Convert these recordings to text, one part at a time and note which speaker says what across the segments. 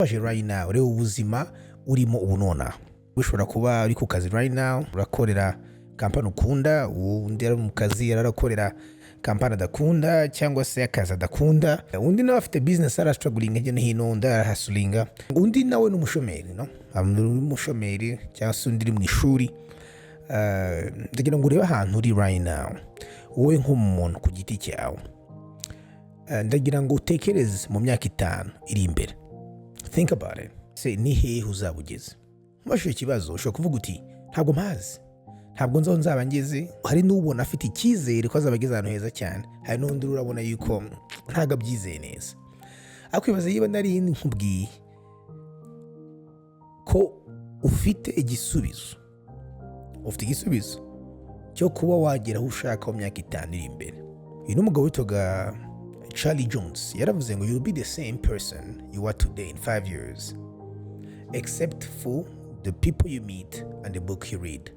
Speaker 1: waje right now rero ubuzima urimo ubunona ushobora kuba uri ku kazi right now urakorera kampani ukunda, undi ari mu kazi arakorera kampani adakunda cyangwa se akazi adakunda, undi nawe afite business struggling hirya no hino, undi arahasulinga, undi nawe n'umushomeri umushomeri cyangwa se undi uri mu ishuri. Ndagira ngo urebe ahantu uri right now wowe nk'umuntu ku giti cyawe. Ndagira ngo utekereze mu myaka 5 iri imbere. Think about it. Se ni hehe uzabugeze? Mwasho ikibazo ushobora kuvuga uti ntabwo mpazi, ntabwo nzaba ngeze. Hari n'ubona afite icyizere ko azabageza ahantu heza cyane, hari n'undi urabona yuko ntago abyizeye neza. Akwibaza yiba nari nkubwiye ko ufite igisubizo cyo kuba wagera aho ushaka mu myaka 5 iri imbere. Uyu ni umugabo witwaga Charlie Jones. Yaravuze ngo you'll be the same person you are today in 5 years except for the people you meet and the book you read.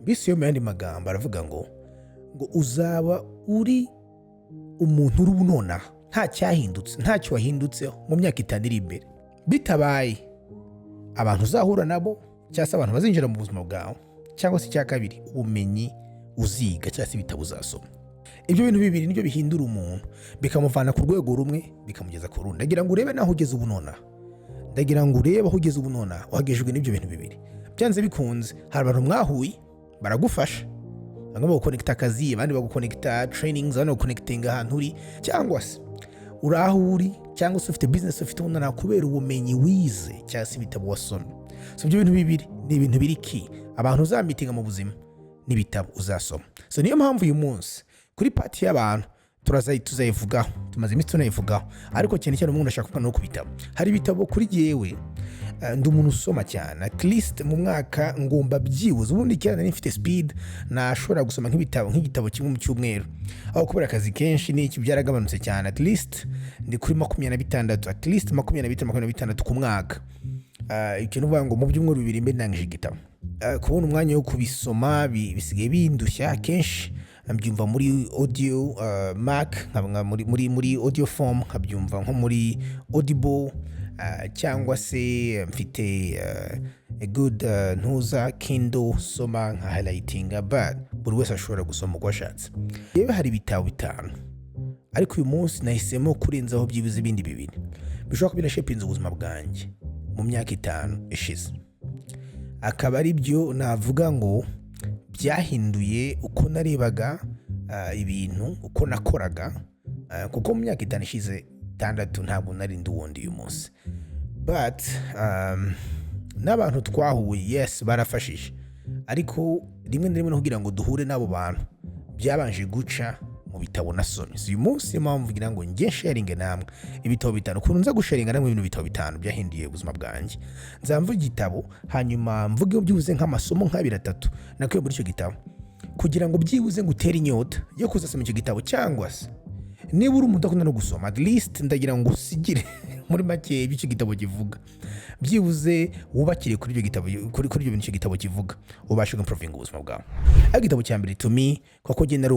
Speaker 1: Bisi yo muyandi magambo aravuga ngo uzaba uri umuntu uri bunona nta cyahindutse, ntacyo wahindutse mu myaka 5 iri imbere. Bitabaye abantu uzahura nabo cyangwa se abantu bazinjira mu buzima bwawe, cyangwa se cya kabiri ubumenyi uziga cyangwa se ibitabo uzasoma. Ibyo bintu bibiri nibyo bihindura umuntu, bikamuvana ku rwego rumwe bikamugeza ku rundi. Ndagira ngo urebe naho ugeze ubunona, wagejejwe n'ibyo bintu bibiri. Byanze bikunze hari abantu mwahuye baragufasha, bamwe bagukonekta akazi, abandi bagukonekta trainings, abandi bagukonektinga ahantu uri, cyangwa se urahuri, cyangwa se ufite business ufite ubunona kubera ubumenyi wize cyangwa se ibitabo wasomye. So ibyo bintu bibiri ni ibintu biri key abantu uzamitinga mu buzima n'ibitabo uzasoma. So niyo mpamvu uyu munsi kuri party y'abantu tuzayivugaho, tumaze iminsi tunayivugaho, ariko cyane umuntu ashaka kuvuga no kubitabo. Hari ibitabo kuri jewe ndi umuntu usoma cyane, at least mu mwaka ngomba byibuze, ubundi cyane nifite speed nashobora gusoma nk'igitabo kimwe mu cyumweru, aho kubera akazi kenshi n'iki byaragabanutse cyane. At least ndi kuri 26, at least 26 ku mwaka. Ikintu uvuga ngo mu byumweru 2 mbe ndangije igitabo. Kubona umwanya wo kubisoma bisigaye bindushya kenshi. Mbyumva muri audio Mac, muri audio form, nkabyumva nko muri Audible, cyangwa se mfite a good ntuza Kindle soma nka highlightinga, but buri wese ashobora gusoma uko ashatse. Yewe hari ibitabo 5, ariko uyu munsi nahisemo kurenzaho byibuze ibindi 2 bishobora kuba binashapinze ubuzima bwanjye mu myaka 5 ishize. Akaba ari byo navuga ngo byahinduye uko narebaga ibintu, uko nakoraga, kuko mu myaka 5 ishize 6 ntabwo nari ndi wundi uyu munsi. But n'abantu twahuye, yes, barafashije, ariko rimwe na rimwe no kugira ngo duhure n'abo bantu byabanje guca mu bitabo nasomye. Uyu munsi mpamvu ngira ngo nge sharinge namwe ibitabo 5, ukuntu nza gusharinga namwe ibintu bitabo 5 byahinduye ubuzima bwanjye. Nzamvuga igitabo hanyuma mvuge byibuze nk'amasomo 2-3 nakuye muri icyo gitabo, kugira ngo byibuze ngutere inyota yo kuzasoma icyo gitabo, cyangwa se niba uri umuntu ukunda no gusoma, at least ndagira ngo usigire muri make icyo gitabo kivuga, byibuze wubakire kuri icyo gitabo, kuri ibyo bintu icyo gitabo kivuga, ubashe improving ubuzima bwawe. Igitabo cya mbere to me, kuko nari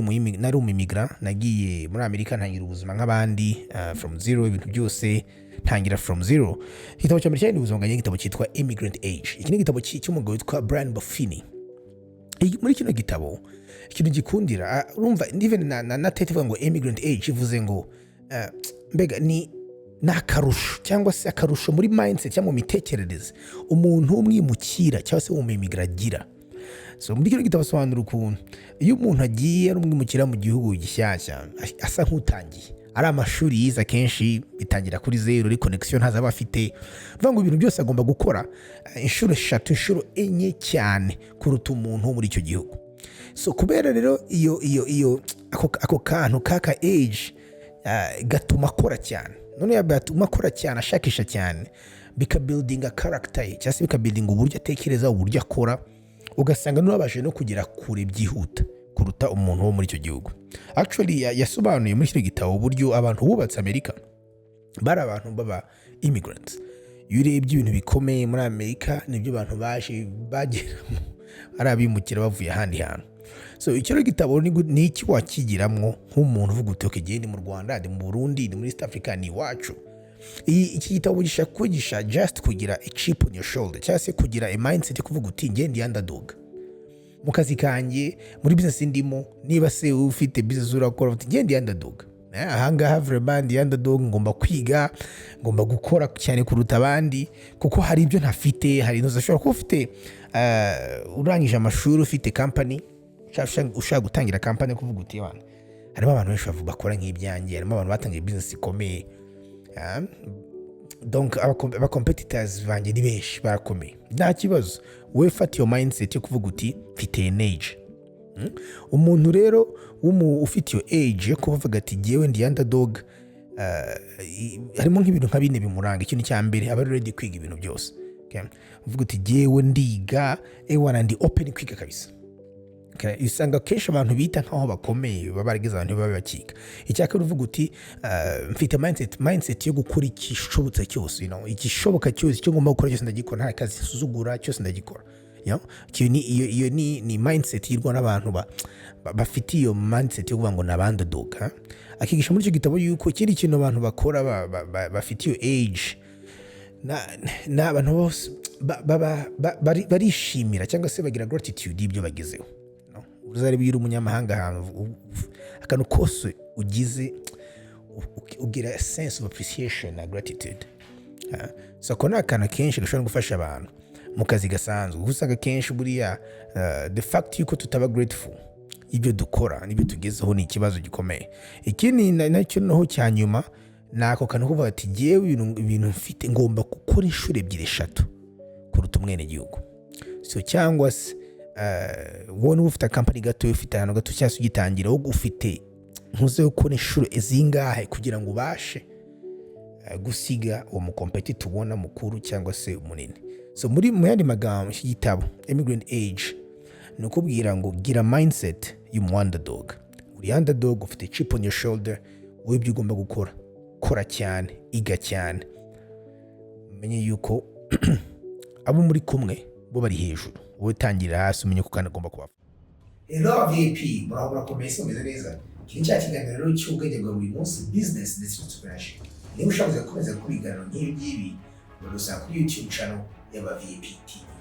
Speaker 1: umwimmigrant, nagiye muri Amerika ntangira ubuzima nk'abandi, from zero, ibintu byose ntangira from zero. Igitabo cya mbere cyari ubuzima bwanjye, igitabo cyitwa Immigrant Age. Iki ni igitabo cy'umugabo witwa Brian Buffini. Muri kino gitabo ikintu gikundira, urumva even na title ngo Immigrant Age ivuze ngo mbega ni nakarusho, cyangwa se akarusho muri mindset cyangwa mu mitekerereze umuntu umwimukira cyangwa se umwimmigrant agira. So muri kino gitabo asobanura ukuntu iyo umuntu agiye ari umwimukira mu gihugu gishyashya asa nk'utangiye, ari amashuri yiza kenshi bitangira kuri zero, ari connection ntazaba afite, vuga ngo ibintu byose agomba gukora inshuro 3 inshuro 4 cyane kuruta umuntu muri icyo gihugu. So kubera rero iyo ako kantu kaka age gatuma akora cyane, none yabatuma akora cyane, ashakisha cyane, bikabuilding a character cyangwa se bikabuilding uburyo atekereza, uburyo akora, ugasanga n'abashe no kugera kure byihuta kuruta umuntu wo muri icyo gihugu. Actually yasobanuye muri icyo gitabo uburyo abantu bubatse Amerika bari abantu baba immigrants. Iyo urebye ibintu bikomeye muri Amerika nibyo abantu baje bageramo, ari abimukira bavuye ahandi hantu. So icyo gitabo ni iki wakigiramwo nk'umuntu uvuga uti okay, ndi mu Rwanda, ndi mu Burundi, ndi muri East Africa, ni wacu. iki gitabo gishaka kwigisha just kugira a chip on your shoulder cyangwa se kugira a mindset yo kuvuga uti njye ndi underdog mu kazi kanjye, muri business ndimo. Niba se ufite business urakora uti njye ndi underdog, ahangaha vraiment ndi underdog, ngomba kwiga, ngomba gukora cyane kuruta abandi kuko hari ibyo ntafite. Hari no zashobora kuba ufite urangije amashuri, ufite company, ushaka gutangira company kuvuga uti wana harimo abantu benshi bakora nk'ibyanjye, harimo abantu batangiye business ikomeye. Donc aba competitors banjye ni benshi barakomeye. Nta kibazo, we fata iyo mindset yo kuvuga uti mfite age. Umuntu rero ufite iyo age yo kuvuga ati jyewe ndi underdog, harimo nk'ibintu nka bine bimuranga. Ikintu cya mbere, aba ready kwiga ibintu byose. Uvuga uti jyewe ndiga, wana ndi open kwiga kabisa. Usanga kenshi abantu bita nkaho bakomeye baba barageze abantu baba bakiga. Icyakora uvuga uti mfite mindset yo gukora ikishobotse cyose, igishoboka cyose cyo ngomba gukora cyose ndagikora, nta kazi suzugura cyose ndagikora. Iyo ni mindset yirwa n'abantu bafite iyo mindset yo kuvuga ngo nabandadog. Akigisha muri icyo gitabo yuko kiri kintu abantu bakora bafite iyo age n'abantu bose barishimira cyangwa se bagira gratitude y'ibyo bagezeho. Uzari biri umunyamahanga ahantu akantu kose ugize ugira a sense of appreciation na gratitude. So kona akantu kenshi gashobora gufasha abantu mu kazi gasanzwe. Usanga kenshi buriya the fact yuko tutaba grateful ibyo dukora n'ibyo tugezeho ni ikibazo gikomeye. Ikindi nacyo noho cyanyuma nako kantu kuvuga ati jewe ibintu mfite ngomba gukora inshuro 2-3 kuruta umwene gihugu. So cyangwa se wowe ufite company gato, ufite ahantu gato cyangwa ugitangira, wowe ufite ntuze gukora inshuro zingahe kugira ngo ubashe gusiga uwo mukompeti tubona mukuru cyangwa se munini. So mu yandi magambo y'igitabo Immigrant Age ni ukubwira ngo gira mindset y'umunderdog. Uri underdog, ufite chip on your shoulder, wowe ibyo ugomba gukora, kora cyane, iga cyane, menye yuko abo muri kumwe bo bari hejuru, wowe tangira hasi umenye ko kandi agomba kuba. Hello Abavip, murakomeye meze neza. Iki cya kiganiro cy'ubwenge bwa buri munsi, business ndetse n'ubumenyi. Niba ushaka gukomeza kubiganira nk'ibi, urusanga kuri YouTube channel y'Abavip TV.